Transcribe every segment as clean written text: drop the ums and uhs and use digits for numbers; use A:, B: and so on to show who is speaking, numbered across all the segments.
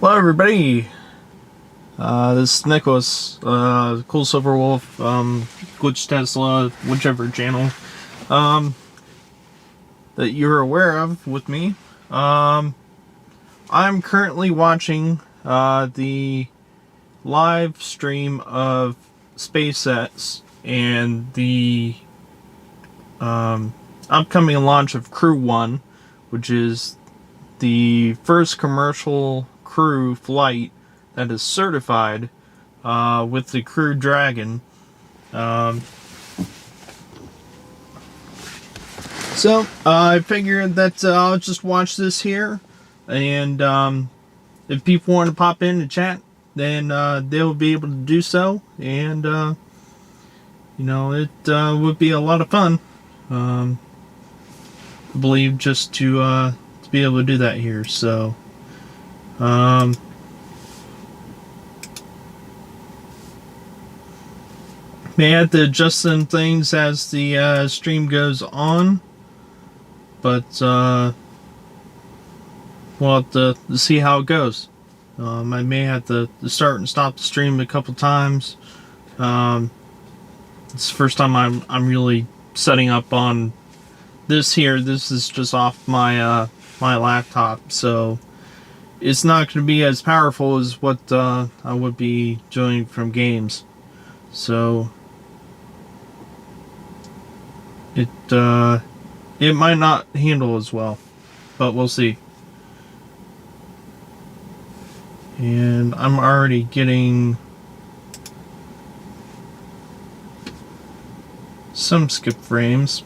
A: Hello everybody, this is Nicholas, Cool Silver Wolf, Glitch Tesla, whichever channel, that you're aware of with me. I'm currently watching, the live stream of SpaceX and the, upcoming launch of Crew-1, which is the first commercial crew flight that is certified with the Crew Dragon. So I figured that I'll just watch this here, and if people want to pop in and chat, then they'll be able to do so, and you know, it would be a lot of fun. I believe just to be able to do that here. So may have to adjust some things as the stream goes on, but we'll have to see how it goes. I may have to start and stop the stream a couple times. It's the first time I'm really setting up on this here. This is just off my my laptop, so it's not going to be as powerful as what I would be doing from games. So it might not handle as well, but we'll see. And I'm already getting some skip frames.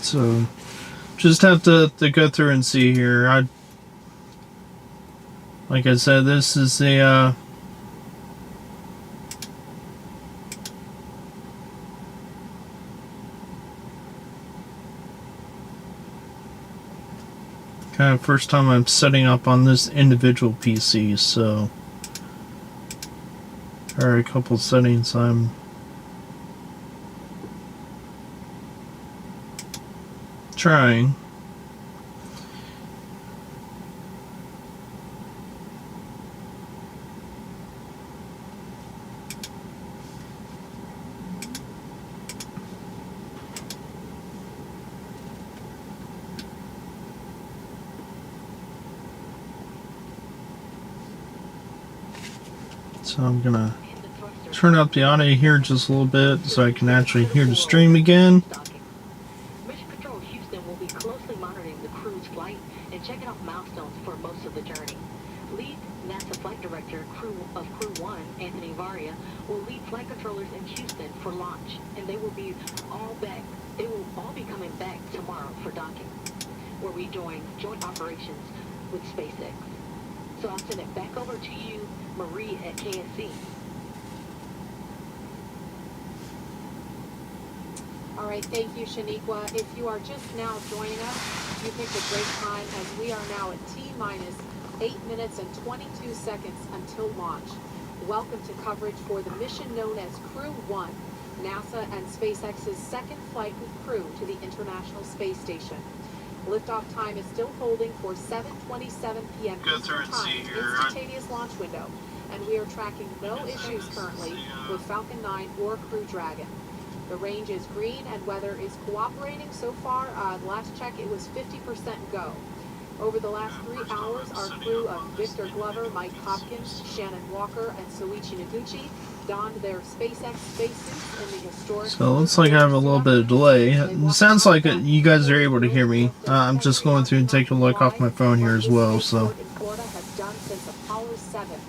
A: So just have to go through and see here. Like I said, this is a kind of first time I'm setting up on this individual PC, so there are a couple settings I'm trying. So I'm gonna turn up the audio here just a little bit so I can actually hear the stream again.
B: Mission Control Houston will be closely monitoring the crew's flight and checking off milestones for most of the journey. Lead NASA Flight Director of Crew-1, Anthony Varia, will lead flight controllers in Houston for launch, and they will all be coming back tomorrow for docking, where we join joint operations with SpaceX. So I'll send it back over to you, Marie at KSC.
C: All right, thank you, Shaniqua. If you are just now joining us, you picked a great time as we are now at T-minus 8 minutes and 22 seconds until launch. Welcome to coverage for the mission known as Crew-1, NASA and SpaceX's second flight with crew to the International Space Station. Liftoff time is still holding for 7:27 p.m. Eastern Time, instantaneous launch window, and we are tracking no issues currently with Falcon 9 or Crew Dragon. The range is green and weather is cooperating so far. Last check, it was 50% go. Over the last 3 hours, our crew of Victor Glover, Mike Hopkins, Shannon Walker, and Soichi Noguchi donned their SpaceX spacesuits in the historic...
A: So it looks like I have a little bit of delay. It sounds like you guys are able to hear me. I'm just going through and taking a look off my phone here as well. So
C: Florida has done since Apollo 7.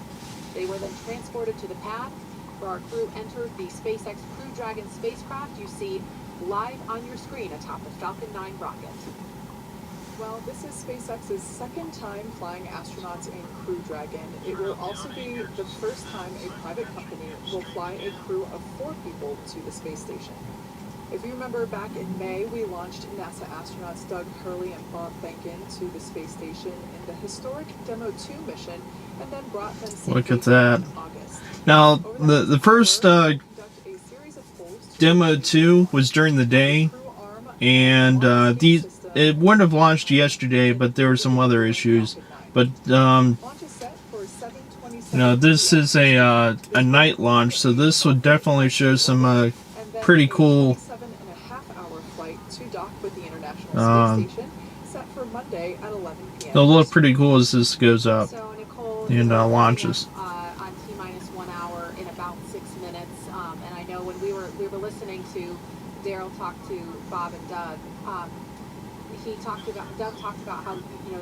C: They were then transported to the pad where our crew entered the SpaceX Crew Dragon spacecraft. You see live on your screen atop the Falcon 9 rocket.
D: Well, this is SpaceX's second time flying astronauts in Crew Dragon. It will also be the first time a private company will fly a crew of 4 people to the space station. If you remember, back in May, we launched NASA astronauts Doug Hurley and Bob Behnken to the space station in the historic Demo 2 mission, and then brought them safely
A: Look at that.
D: in August.
A: Now, the first Demo 2 was during the day, and it wouldn't have launched yesterday, but there were some other issues. But this is a night launch, so this would definitely show some pretty cool it'll look pretty cool as this goes up and launches.
C: On T-1 hour in about 6 minutes, and I know when we were listening to Daryl talk to Bob and Doug, Doug talked about how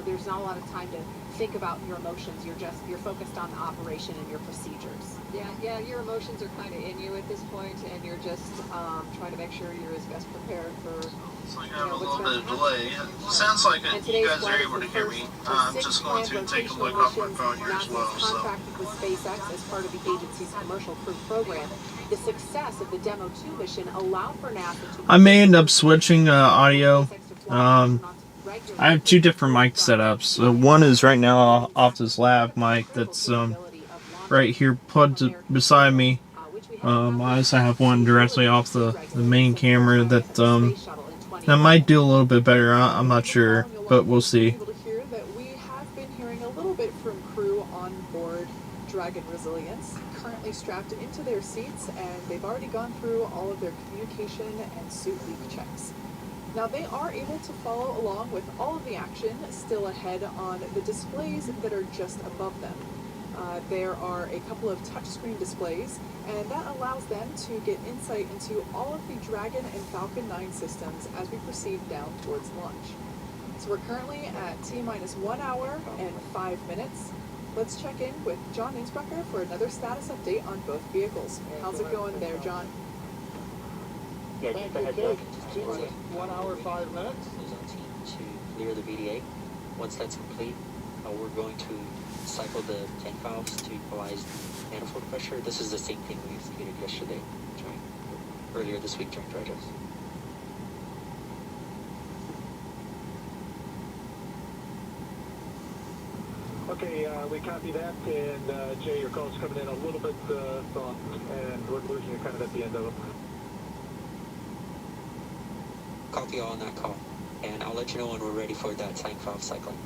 C: there's not a lot of time to think about your emotions. You're focused on the operation and your procedures.
E: Yeah, your emotions are kind of in you at this point, and you're just trying to make sure you're as best prepared for.
A: Looks like I have a little bit of delay. It sounds like you guys are able to hear me. I'm just going to take a look off my phone here as well.
C: Contracted with SpaceX as part of the agency's commercial crew program. The success of the Demo 2 mission allowed for NASA to.
A: I may end up switching audio. I have 2 different mic setups. One is right now off this lav mic that's right here plugged beside me. I also have one directly off the main camera that might do a little bit better. I'm not sure, but we'll see.
D: We have been hearing a little bit from crew on board Dragon Resilience, currently strapped into their seats, and they've already gone through all of their communication and suit leak checks. Now, they are able to follow along with all of the action still ahead on the displays that are just above them. There are a couple of touchscreen displays, and that allows them to get insight into all of the Dragon and Falcon 9 systems as we proceed down towards launch. So we're currently at T-1 hour and 5 minutes. Let's check in with John Innsbrucker for another status update on both vehicles. How's it going there, John?
F: Yeah, just a heads up. T-1 hour, 5 minutes.
G: Is on team to clear the VDA. Once that's complete, we're going to cycle the tank valves to equalize manifold pressure. This is the same thing we executed yesterday, earlier this week during dry jobs.
F: Okay, we copy that, and Jay, your call's coming in a little bit soft, and we're losing you kind of at the end of it.
G: Copy all on that call, and I'll let you know when we're ready for that tank valve cycling.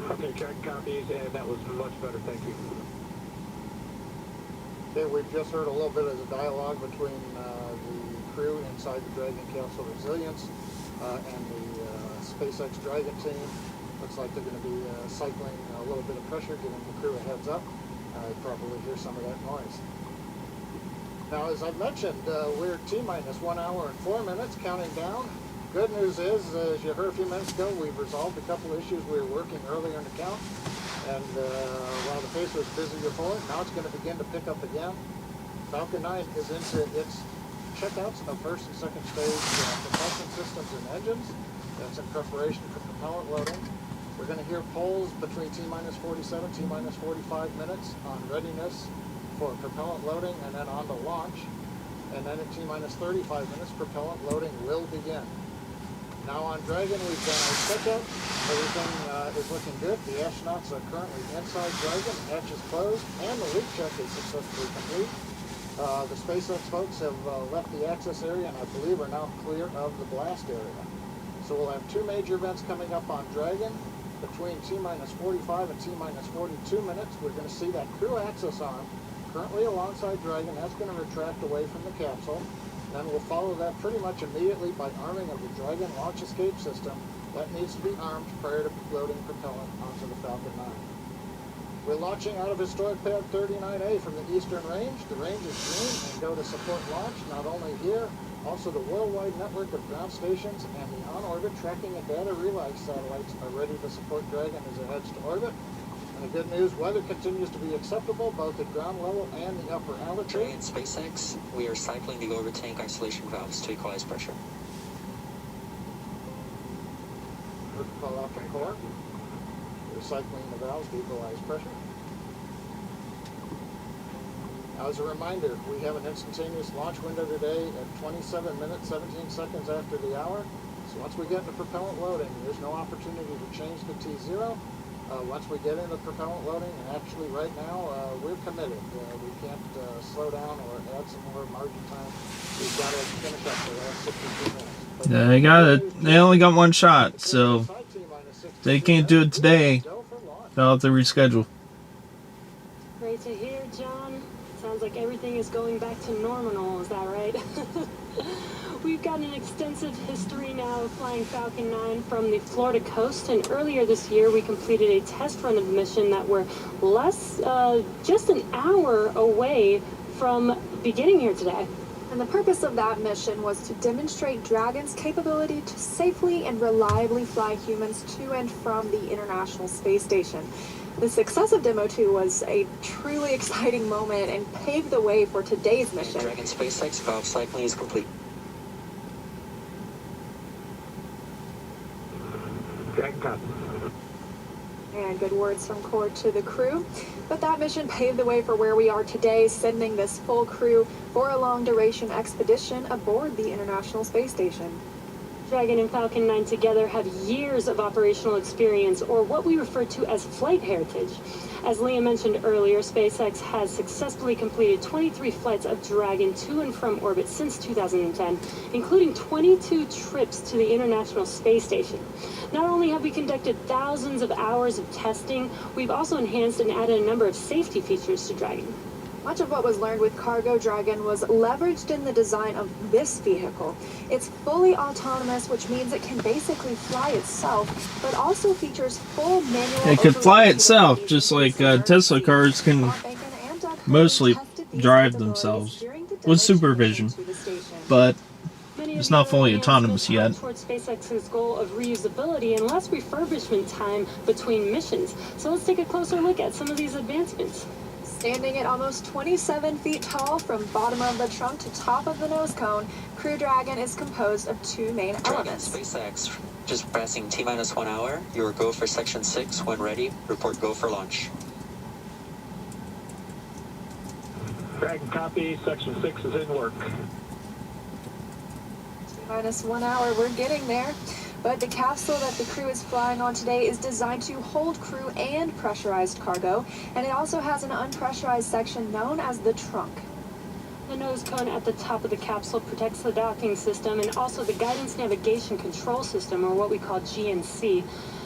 F: Okay, copies, and that was much better, thank you.
H: Okay, we've just heard a little bit of the dialogue between the crew inside the Dragon Capsule Resilience and the SpaceX Dragon team. Looks like they're going to be cycling a little bit of pressure, giving the crew a heads up. You probably hear some of that noise. Now, as I've mentioned, we're T-1 hour and 4 minutes, counting down. Good news is, as you heard a few minutes ago, we've resolved a couple of issues we were working earlier in the count. And while the pace was busy before, now it's going to begin to pick up again. Falcon 9 is into its checkouts of first and second stage propulsion systems and engines. That's in preparation for propellant loading. We're going to hear polls between T-47, T-45 minutes on readiness for propellant loading and then on to launch. And then at T-35 minutes, propellant loading will begin. Now on Dragon, we've done our checkout. Everything is looking good. The astronauts are currently inside Dragon. Hatch is closed, and the leak check is successfully complete. The SpaceX folks have left the access area, and I believe are now clear of the blast area. So we'll have 2 major events coming up on Dragon. Between T-45 and T-42 minutes, we're going to see that crew access arm currently alongside Dragon. That's going to retract away from the capsule. Then we'll follow that pretty much immediately by arming of the Dragon launch escape system. That needs to be armed prior to loading propellant onto the Falcon 9. We're launching out of historic pad 39A from the eastern range. The range is green and go to support launch, not only here, also the worldwide network of ground stations and the on-orbit tracking and data relay satellites are ready to support Dragon as it heads to orbit. And the good news, weather continues to be acceptable both at ground level and the upper
G: Dre
H: altitude.
G: and SpaceX, we are cycling the orbit tank isolation valves to equalize pressure.
H: Call out the core. Recycling the valves to equalize pressure. As a reminder, we have an instantaneous launch window today at 27 minutes, 17 seconds after the hour. So once we get into propellant loading, there's no opportunity to change the T0. Once we get into propellant loading, and actually right now, we're committed. We can't slow down or add some more margin time. We've got to finish up the last 62 minutes. But
A: They got it. They only got one shot, so they can't do it today. They'll have to reschedule.
I: Great to hear, John. Sounds like everything is going back to normal, is that right? We've got an extensive history now of flying Falcon 9 from the Florida coast, and earlier this year we completed a test run of the mission that we're just an hour away from beginning here today.
J: And the purpose of that mission was to demonstrate Dragon's capability to safely and reliably fly humans to and from the International Space Station. The success of Demo 2 was a truly exciting moment and paved the way for today's mission.
G: Dragon SpaceX valve cycling is complete.
F: Dragon copy.
J: And good words from Cord to the crew. But that mission paved the way for where we are today, sending this full crew for a long-duration expedition aboard the International Space Station.
I: Dragon and Falcon 9 together have years of operational experience, or what we refer to as flight heritage. As Leah mentioned earlier, SpaceX has successfully completed 23 flights of Dragon to and from orbit since 2010, including 22 trips to the International Space Station. Not only have we conducted thousands of hours of testing, we've also enhanced and added a number of safety features to Dragon.
J: Much of what was learned with Cargo Dragon was leveraged in the design of this vehicle. It's fully autonomous, which means it can basically fly itself, but also features full manual.
A: It could fly itself, just like Tesla cars can mostly drive themselves with supervision, but it's not fully autonomous yet.
I: Towards SpaceX's goal of reusability and less refurbishment time between missions. So let's take a closer look at some of these advancements.
J: Standing at almost 27 feet tall from bottom of the trunk to top of the nose cone, Crew Dragon is composed of two main
G: Dragon
J: elements.
G: SpaceX, just passing T-minus 1 hour. Your go for section 6. When ready, report go for launch.
F: Dragon copy. Section 6 is in work.
J: Minus 1 hour, we're getting there. But the capsule that the crew is flying on today is designed to hold crew and pressurized cargo, and it also has an unpressurized section known as the trunk.
I: The nose cone at the top of the capsule protects the docking system and also the guidance navigation control system, or what we call GNC.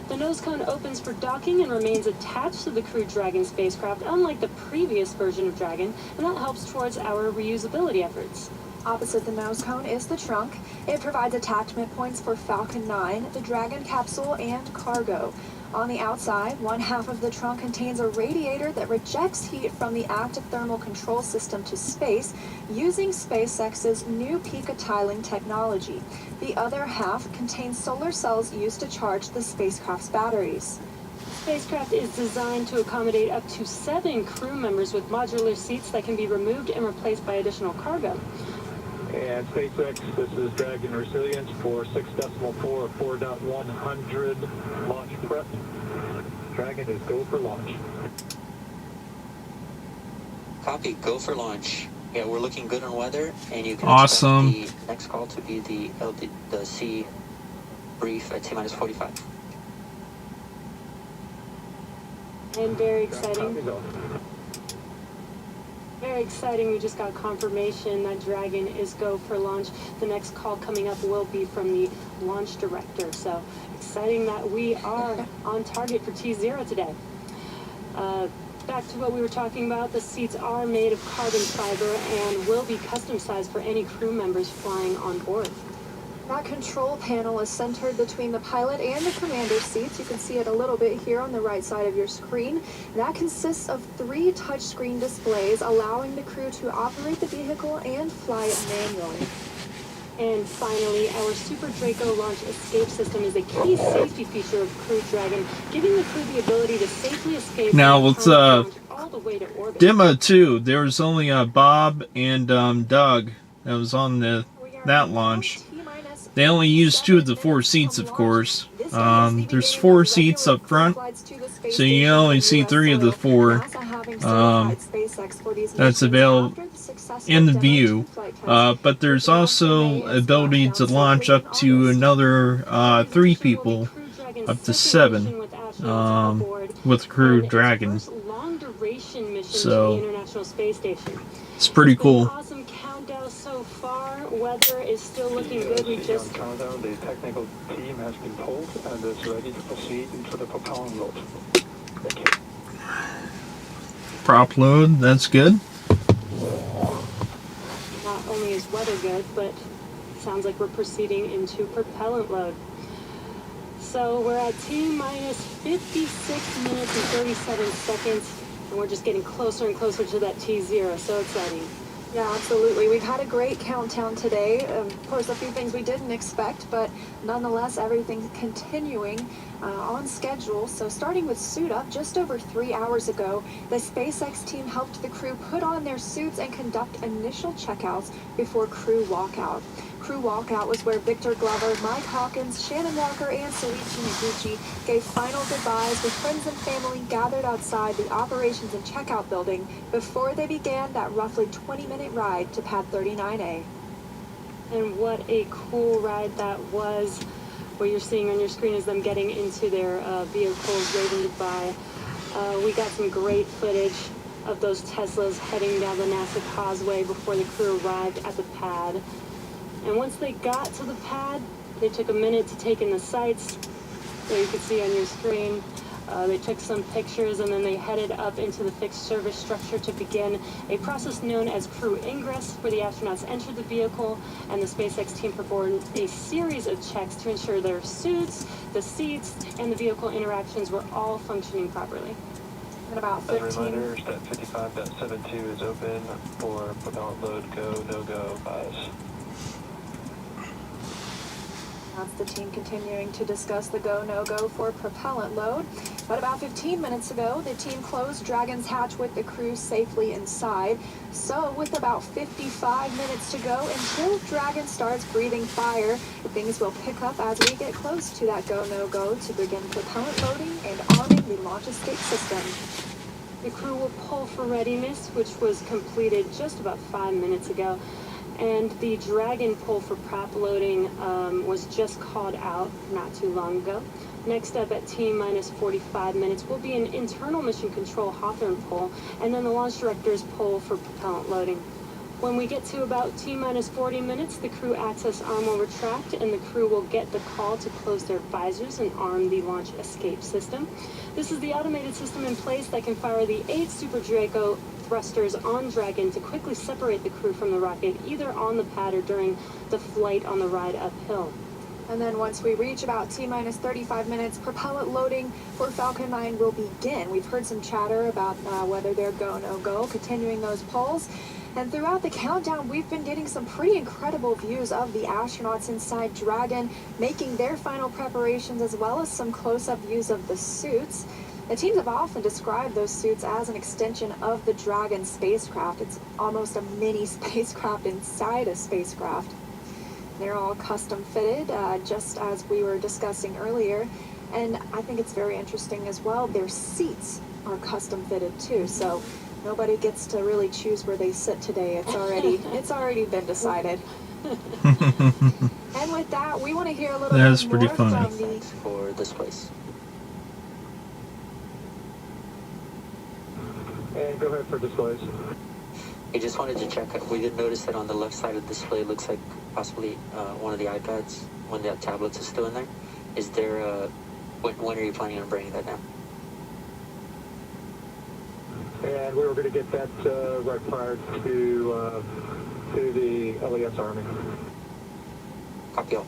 I: The nose cone opens for docking and remains attached to the Crew Dragon spacecraft, unlike the previous version of Dragon, and that helps towards our reusability efforts.
J: Opposite the nose cone is the trunk. It provides attachment points for Falcon 9, the Dragon capsule, and cargo. On the outside, one half of the trunk contains a radiator that rejects heat from the active thermal control system to space using SpaceX's new picotiling technology. The other half contains solar cells used to charge the spacecraft's batteries.
I: The spacecraft is designed to accommodate up to 7 crew members with modular seats that can be removed and replaced by additional cargo.
F: And SpaceX, this is Dragon Resilience for 6.4 of 4.100 launch prep. Dragon is go for launch.
G: Copy, go for launch. Yeah, we're looking good on weather, and you can
A: Awesome.
G: expect the next call to be the C brief at T-minus 45.
I: And very exciting.
F: Copy, go.
I: Very exciting. We just got confirmation that Dragon is go for launch. The next call coming up will be from the launch director. So exciting that we are on target for T0 today. Back to what we were talking about, the seats are made of carbon fiber and will be custom sized for any crew members flying on board.
J: That control panel is centered between the pilot and the commander's seats. You can see it a little bit here on the right side of your screen. That consists of 3 touchscreen displays, allowing the crew to operate the vehicle and fly it manually.
I: And finally, our Super Draco launch escape system is a key safety feature of Crew Dragon, giving the crew the ability to safely escape
A: Now with
I: all the way to orbit.
A: demo 2, there was only Bob and Doug that was on that launch. They only used 2 of the 4 seats, of course. There's 4 seats up front, so you only see 3 of the 4 that's available in the view. But there's also ability to launch up to another 3 people, up to 7, with Crew Dragon. So it's pretty cool.
I: Awesome countdown so far. Weather is still looking good. We just
F: countdown. The technical team has been pulled and is ready to proceed into the propellant load. Thank you.
A: Prop load, that's good.
I: Not only is weather good, but sounds like we're proceeding into propellant load. So we're at T-minus 56 minutes and 37 seconds, and we're just getting closer and closer to that T0. So exciting.
J: Yeah, absolutely. We've had a great countdown today. Of course, a few things we didn't expect, but nonetheless, everything's continuing on schedule. So starting with suit up, just over 3 hours ago, the SpaceX team helped the crew put on their suits and conduct initial checkouts before crew walkout. Crew walkout was where Victor Glover, Mike Hawkins, Shannon Walker, and Soichi Noguchi gave final goodbyes with friends and family gathered outside the operations and checkout building before they began that roughly 20-minute ride to pad 39A.
I: And what a cool ride that was. What you're seeing on your screen is them getting into their vehicles, waving goodbye. We got some great footage of those Teslas heading down the NASA causeway before the crew arrived at the pad. And once they got to the pad, they took a minute to take in the sights. So you can see on your screen, they took some pictures, and then they headed up into the fixed service structure to begin a process known as crew ingress, where the astronauts entered the vehicle and the SpaceX team performed a series of checks to ensure their suits, the seats, and the vehicle interactions were all functioning properly.
J: And about
F: As
J: 15.
F: a reminder, step 55.72 is open for propellant load, go, no-go, bias.
J: That's the team continuing to discuss the go, no-go for propellant load. But about 15 minutes ago, the team closed Dragon's hatch with the crew safely inside. So with about 55 minutes to go until Dragon starts breathing fire, things will pick up as we get close to that go, no-go to begin propellant loading and arming the launch escape system.
I: The crew will pull for readiness, which was completed just about 5 minutes ago. And the Dragon pull for prop loading was just called out not too long ago. Next up at T-minus 45 minutes will be an internal mission control Hawthorne pull, and then the launch director's pull for propellant loading. When we get to about T-minus 40 minutes, the crew access arm will retract, and the crew will get the call to close their visors and arm the launch escape system. This is the automated system in place that can fire the 8 Super Draco thrusters on Dragon to quickly separate the crew from the rocket, either on the pad or during the flight on the ride uphill.
J: And then once we reach about T-minus 35 minutes, propellant loading for Falcon 9 will begin. We've heard some chatter about whether they're go, no-go, continuing those polls. And throughout the countdown, we've been getting some pretty incredible views of the astronauts inside Dragon, making their final preparations, as well as some close-up views of the suits. The teams have often described those suits as an extension of the Dragon spacecraft. It's almost a mini spacecraft inside a spacecraft. They're all custom fitted, just as we were discussing earlier. And I think it's very interesting as well, their seats are custom fitted too. So nobody gets to really choose where they sit today. It's already been decided. And with that, we want to hear a little
A: That's
J: bit
A: pretty
J: more
A: funny.
J: from the
G: For this place.
F: And go ahead for displays.
G: I just wanted to check. We did notice that on the left side of the display, it looks like possibly one of the iPads, one of the tablets is still in there. Is there when are you planning on bringing that down?
F: And we were going to get that right prior to the LES Army.
G: Copy all.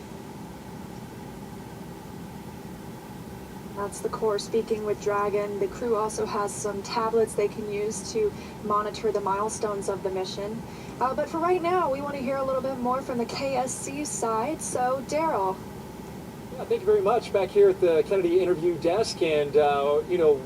J: That's the core speaking with Dragon. The crew also has some tablets they can use to monitor the milestones of the mission. But for right now, we want to hear a little bit more from the KSC side. So, Daryl.
K: Yeah, thank you very much. Back here at the Kennedy interview desk, and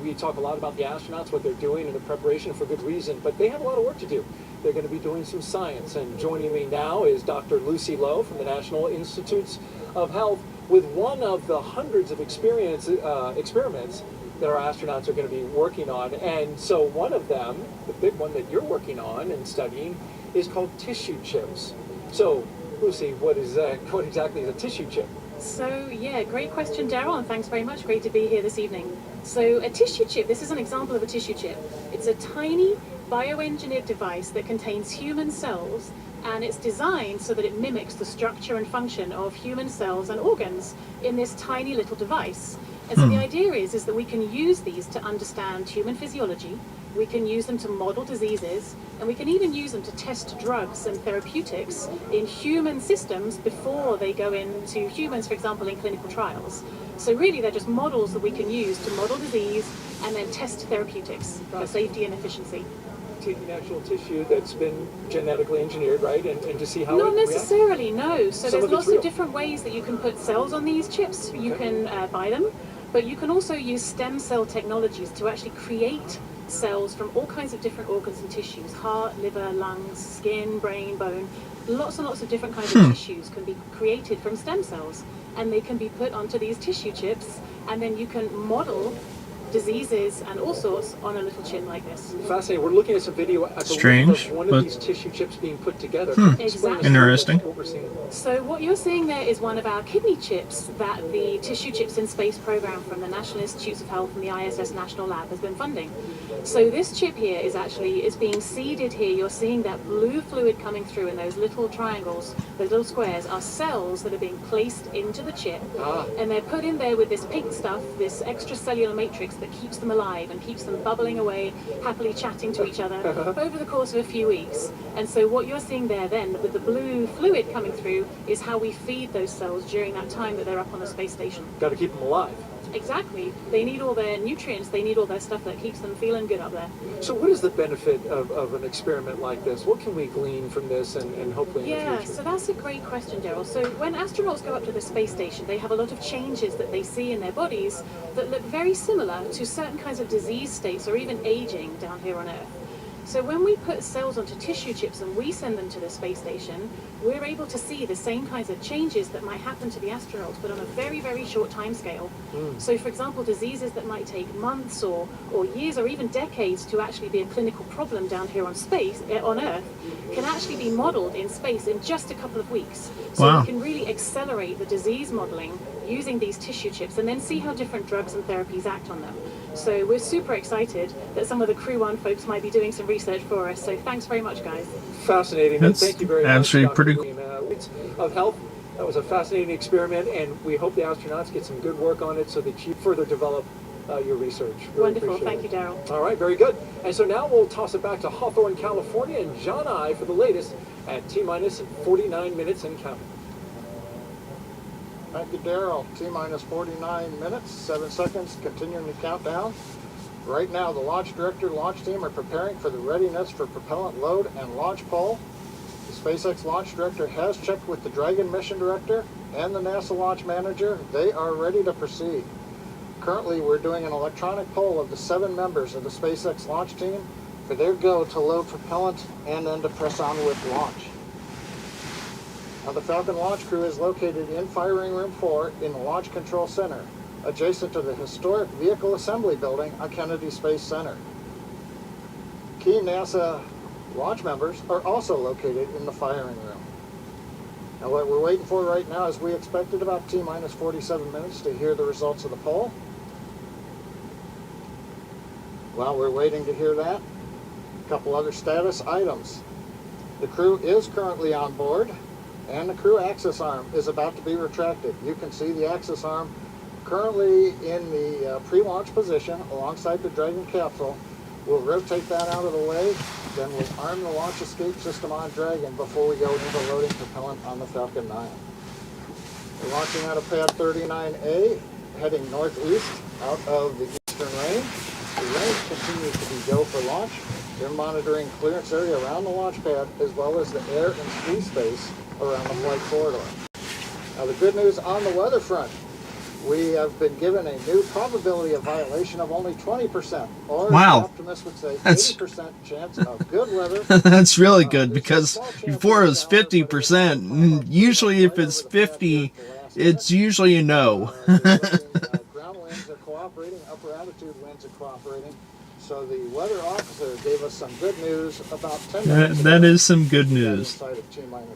K: we talk a lot about the astronauts, what they're doing, and the preparation for good reason, but they have a lot of work to do. They're going to be doing some science, and joining me now is Dr. Lucy Lowe from the National Institutes of Health with one of the hundreds of experiments that our astronauts are going to be working on. And so one of them, the big one that you're working on and studying, is called tissue chips. So, Lucy, what exactly is a tissue chip?
L: So, yeah, great question, Daryl, and thanks very much. Great to be here this evening. So, a tissue chip, this is an example of a tissue chip. It's a tiny bioengineered device that contains human cells, and it's designed so that it mimics the structure and function of human cells and organs in this tiny little device. And so the idea is that we can use these to understand human physiology, we can use them to model diseases, and we can even use them to test drugs and therapeutics in human systems before they go into humans, for example, in clinical trials. So really, they're just models that we can use to model disease and then test therapeutics for safety and efficiency.
K: Taking actual tissue that's been genetically engineered, right, and to see how
L: Not
K: it
L: necessarily, no. So
K: Some
L: there's
K: of it's
L: lots
K: real.
L: of different ways that you can put cells on these chips. You can buy them, but you can also use stem cell technologies to actually create cells from all kinds of different organs and tissues: heart, liver, lungs, skin, brain, bone. Lots and lots of different kinds of tissues can be created from stem cells, and they can be put onto these tissue chips, and then you can model diseases and all sorts on a little chip like this.
K: Fascinating. We're looking at some video at the
A: Strange,
K: of one
A: but-
K: of these tissue chips being put together.
L: Exactly.
K: Explain
A: Interesting.
K: what we're seeing.
L: So what you're seeing there is one of our kidney chips that the Tissue Chips in Space program from the National Institutes of Health and the ISS National Lab has been funding. So this chip here is being seeded here. You're seeing that blue fluid coming through in those little triangles, those little squares are cells that are being placed into the chip, and they're put in there with this pink stuff, this extracellular matrix that keeps them alive and keeps them bubbling away, happily chatting to each other over the course of a few weeks. And so what you're seeing there then, with the blue fluid coming through, is how we feed those cells during that time that they're up on the space station.
K: Got to keep them alive.
L: Exactly. They need all their nutrients, they need all their stuff that keeps them feeling good up there.
K: So what is the benefit of an experiment like this? What can we glean from this and hopefully in the
L: Yeah,
K: future?
L: so that's a great question, Daryl. So when astronauts go up to the space station, they have a lot of changes that they see in their bodies that look very similar to certain kinds of disease states or even aging down here on Earth. So when we put cells onto tissue chips and we send them to the space station, we're able to see the same kinds of changes that might happen to the astronauts, but on a very, very short time scale. So for example, diseases that might take months or years or even decades to actually be a clinical problem down here on Earth, can actually be modeled in space in just a couple of weeks. So
A: Wow.
L: we can really accelerate the disease modeling using these tissue chips and then see how different drugs and therapies act on them. So we're super excited that some of the Crew-1 folks might be doing some research for us. So thanks very much, guys.
K: Fascinating.
A: That's
K: Thank you very much.
A: actually
K: Dr.
A: pretty
K: William, of Health. That was a fascinating experiment, and we hope the astronauts get some good work on it so that you further develop your research. Really
L: Wonderful.
K: appreciate
L: Thank
K: it.
L: you, Daryl.
K: All right, very good. And so now we'll toss it back to Hawthorne, California, and John I for the latest at T-minus 49 minutes and counting.
H: Thank you, Daryl. T-minus 49 minutes, 7 seconds, continuing the countdown. Right now, the launch director and launch team are preparing for the readiness for propellant load and launch pole. The SpaceX launch director has checked with the Dragon mission director and the NASA launch manager. They are ready to proceed. Currently, we're doing an electronic poll of the 7 members of the SpaceX launch team for their go to load propellant and then to press on with launch. Now, the Falcon launch crew is located in Firing Room 4 in the Launch Control Center, adjacent to the historic Vehicle Assembly Building on Kennedy Space Center. Key NASA launch members are also located in the firing room. Now, what we're waiting for right now is we expected about T-minus 47 minutes to hear the results of the poll. While we're waiting to hear that, a couple other status items. The crew is currently on board, and the crew access arm is about to be retracted. You can see the access arm currently in the pre-launch position alongside the Dragon capsule. We'll rotate that out of the way, then we'll arm the launch escape system on Dragon before we go into loading propellant on the Falcon 9. We're launching out of pad 39A, heading northeast. out of the eastern range. The range continues to be go for launch. They're monitoring clearance area around the launch pad as well as the air and sea space around the flight corridor. Now the good news on the weather front, we have been given a new probability of violation of only 20%, or
A: Wow.
H: the optimist would say 80% chance of good weather.
A: That's really good, because before it was 50%. Usually if it's 50, it's usually a no.
H: Ground winds are cooperating, upper altitude winds are cooperating. So the weather officer gave us some good news about 10 minutes ago.
A: That is some good news.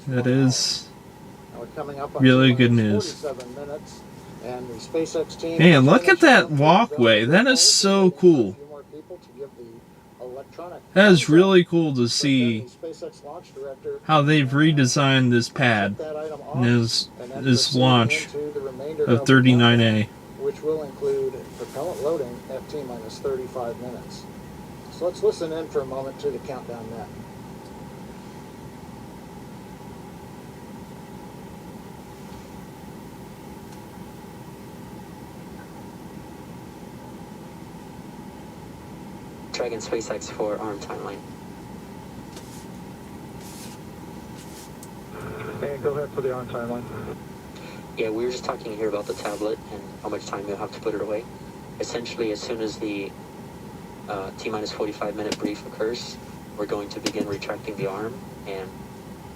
A: That is
H: We're coming up on
A: really good news.
H: 47 minutes, and the SpaceX team.
A: Man, look at that walkway. That is so cool. That is really cool to see how they've redesigned this pad and this launch of 39A.
H: Which will include propellant loading at T-minus 35 minutes. So let's listen in for a moment to the countdown net.
G: Dragon SpaceX for arm timeline.
F: And go ahead for the on timeline.
G: Yeah, we were just talking here about the tablet and how much time you'll have to put it away. Essentially, as soon as the T-minus 45-minute brief occurs, we're going to begin retracting the arm, and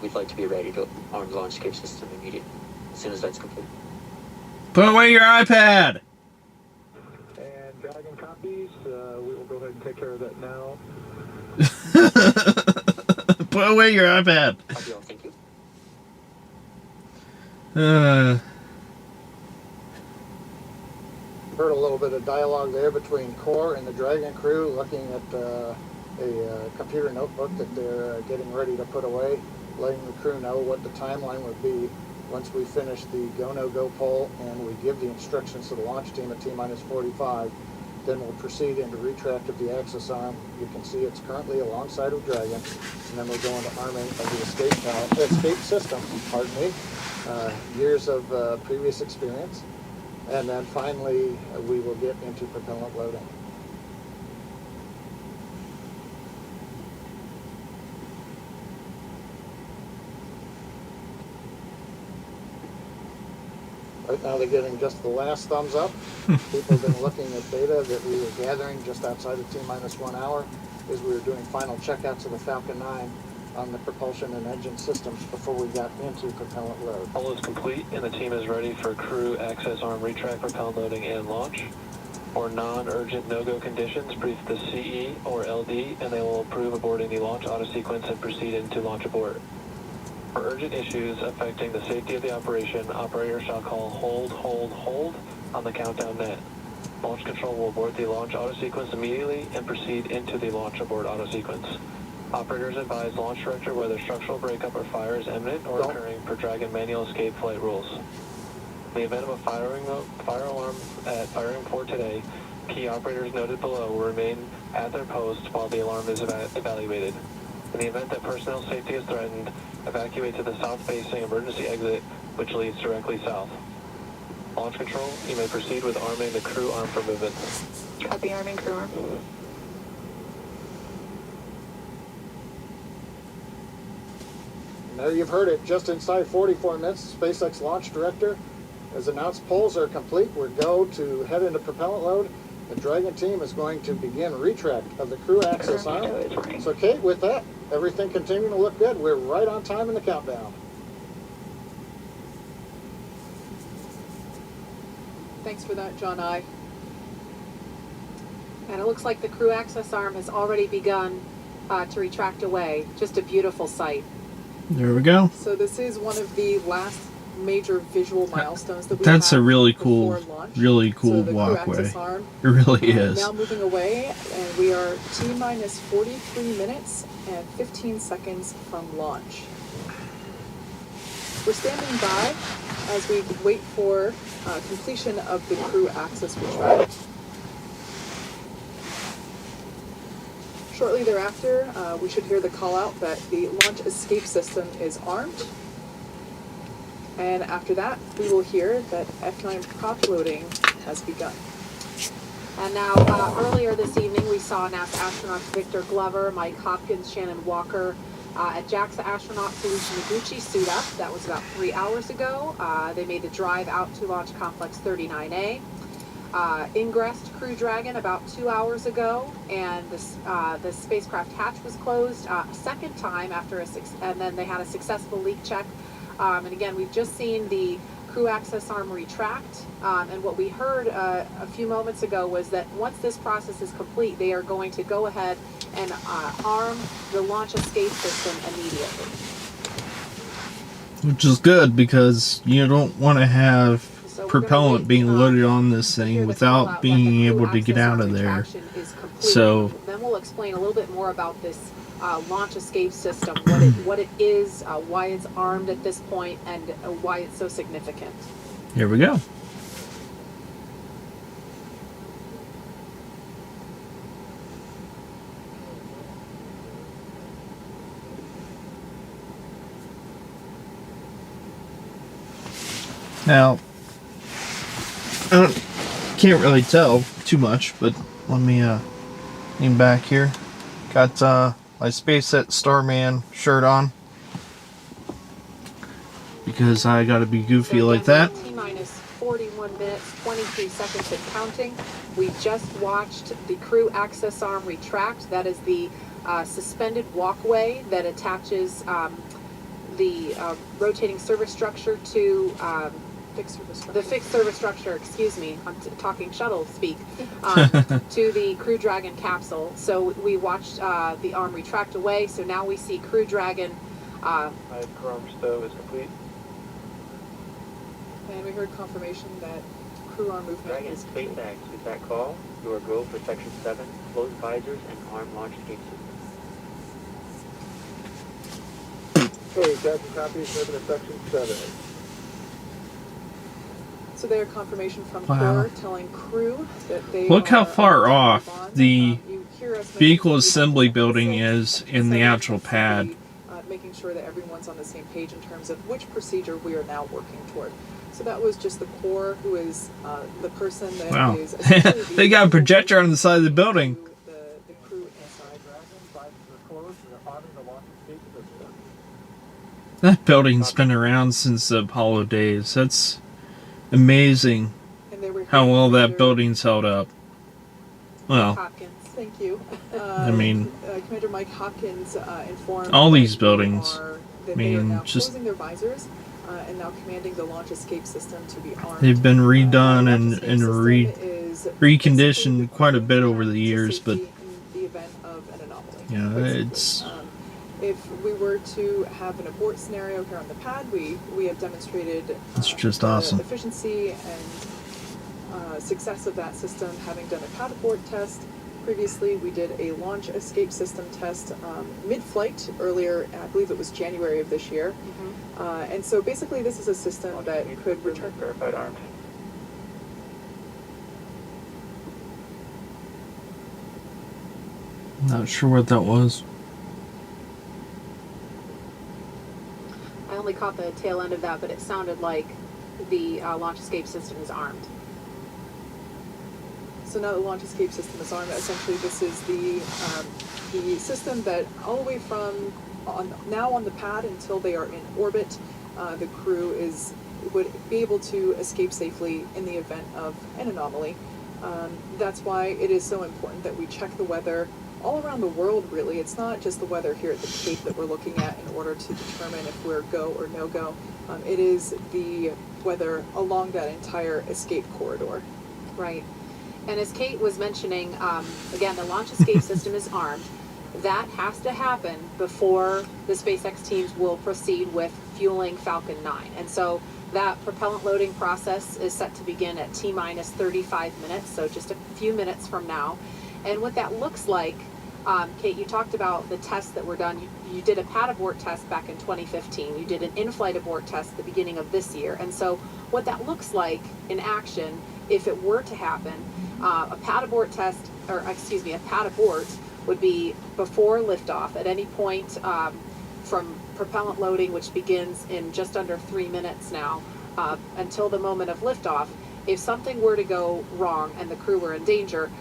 G: we'd like to be ready to arm the launch escape system immediately, as soon as that's complete.
A: Put away your iPad!
F: And Dragon copies, we will go ahead and take care of that now.
A: Put away your iPad!
G: Copy all, thank you.
H: Heard a little bit of dialogue there between Core and the Dragon crew, looking at a computer notebook that they're getting ready to put away, letting the crew know what the timeline would be once we finish the go-no-go poll and we give the instructions to the launch team at T-minus 45. Then we'll proceed into retract of the access arm. You can see it's currently alongside of Dragon, and then we'll go into arming of the escape system, pardon me, years of previous experience. And then finally, we will get into propellant loading. Right now they're getting just the last thumbs up. People have been looking at data that we were gathering just outside of T-minus 1 hour as we were doing final checkouts of the Falcon 9 on the propulsion and engine systems before we got into propellant load.
F: All is complete, and the team is ready for crew access arm retract, propellant loading, and launch. For non-urgent no-go conditions, brief the CE or LD, and they will approve aborting the launch auto sequence and proceed into launch abort. For urgent issues affecting the safety of the operation, operator shall call hold on the countdown net. Launch control will abort the launch auto sequence immediately and proceed into the launch abort auto sequence. Operators advise launch director whether structural breakup or fire is imminent or occurring per Dragon manual escape flight rules. In the event of a fire alarm at firing port today, key operators noted below will remain at their post while the alarm is evaluated. In the event that personnel safety is threatened, evacuate to the south-facing emergency exit, which leads directly south. Launch control, you may proceed with arming the crew arm for movement.
E: Copy, arming crew arm.
H: And there you've heard it, just inside 44 minutes, SpaceX launch director has announced polls are complete. We're go to head into propellant load. The Dragon team is going to begin retract of the crew access arm. So Kate, with that, everything continuing to look good. We're right on time in the countdown.
C: Thanks for that, John I. And it looks like the crew access arm has already begun to retract away. Just a beautiful sight.
A: There we go.
D: So this is one of the last major visual milestones that we
A: That's
D: have
A: a really
D: before
A: cool,
D: launch.
A: really cool
D: So the crew
A: walkway.
D: access arm,
A: It really is.
D: now moving away, and we are T-minus 43 minutes and 15 seconds from launch. We're standing by as we wait for completion of the crew access retract. Shortly thereafter, we should hear the call out that the launch escape system is armed. And after that, we will hear that F9 prop loading has begun.
C: And now, earlier this evening, we saw NASA astronauts Victor Glover, Mike Hopkins, Shannon Walker at JAXA astronaut Felicia Noguchi suit up. That was about 3 hours ago. They made the drive out to Launch Complex 39A. Ingressed Crew Dragon about 2 hours ago, and the spacecraft hatch was closed a second time and then they had a successful leak check. And again, we've just seen the crew access arm retract, and what we heard a few moments ago was that once this process is complete, they are going to go ahead and arm the launch escape system immediately.
A: Which is good, because you don't want to have propellant being loaded on this thing without being able to get out of there. So
C: then we'll explain a little bit more about this launch escape system, what it is, why it's armed at this point, and why it's so significant.
A: here we go. Now, I can't really tell too much, but let me lean back here. Got my SpaceX Starman shirt on, because I gotta be goofy
C: So
A: like that.
C: T-minus 41 minutes, 23 seconds and counting. We just watched the crew access arm retract. That is the suspended walkway that attaches the rotating service structure to the fixed service structure, excuse me, I'm talking shuttle speak, to the Crew Dragon capsule. So we watched the arm retract away, so now we see Crew Dragon.
F: Crew arm stow is complete.
D: And we heard confirmation that crew arm movement
G: Dragon
D: is complete.
G: SpaceX, with that call, you are go for Section 7, closed visors and arm launch escape system.
F: Hey, Captain, copy, moving to Section 7.
D: So they are confirmation from
A: Wow.
D: Core telling crew that they
A: Look how
D: are
A: far
D: about to
A: off
D: move on.
A: the
D: You hear us mention
A: vehicle
D: that we
A: assembly
D: have
A: building
D: 6,
A: is in the
D: 7,
A: actual
D: simply,
A: pad.
D: making sure that everyone's on the same page in terms of which procedure we are now working toward. So that was just the Core, who is the person that
A: Wow.
D: is essentially the
A: They got a projector on the side of the building.
D: the crew inside.
A: That building's been around since the Apollo days. That's amazing
D: And they were
A: how well that
D: Commander
A: building's held up. Well,
D: Hopkins, thank you.
A: I mean,
D: Commander Mike Hopkins informed
A: all these
D: that
A: buildings,
D: that
A: I
D: they are
A: mean,
D: now
A: just-
D: closing their visors and now commanding the launch escape system to be armed.
A: they've been redone
D: The launch
A: and
D: escape system is
A: reconditioned
D: basically
A: quite a bit
D: the
A: over the years, but
D: safety in the event of an anomaly.
A: you know,
D: quite simply.
A: it's
D: If we were to have an abort scenario here on the pad, we have demonstrated
A: it's just
D: the
A: awesome.
D: efficiency and success of that system, having done a pad abort test. Previously, we did a launch escape system test mid-flight earlier, I believe it was January of this year. And so basically this is a system that could return.
F: Verified armed.
A: Not sure what that was.
C: I only caught the tail end of that, but it sounded like the launch escape system is armed.
D: So now the launch escape system is armed. Essentially, this is the system that all the way from now on the pad until they are in orbit, the crew would be able to escape safely in the event of an anomaly. That's why it is so important that we check the weather all around the world, really. It's not just the weather here at the Cape that we're looking at in order to determine if we're go or no go. It is the weather along that entire escape corridor.
C: Right. And as Kate was mentioning, again, the launch escape system is armed. That has to happen before the SpaceX teams will proceed with fueling Falcon 9. And so that propellant loading process is set to begin at T-minus 35 minutes, so just a few minutes from now. And what that looks like, Kate, you talked about the tests that were done. You did a pad abort test back in 2015. You did an in-flight abort test at the beginning of this year. And so what that looks like in action, if it were to happen, a pad abort test, or excuse me, a pad abort would be before liftoff at any point from propellant loading, which begins in just under 3 minutes now, until the moment of liftoff. if something were to go wrong and the crew were in danger,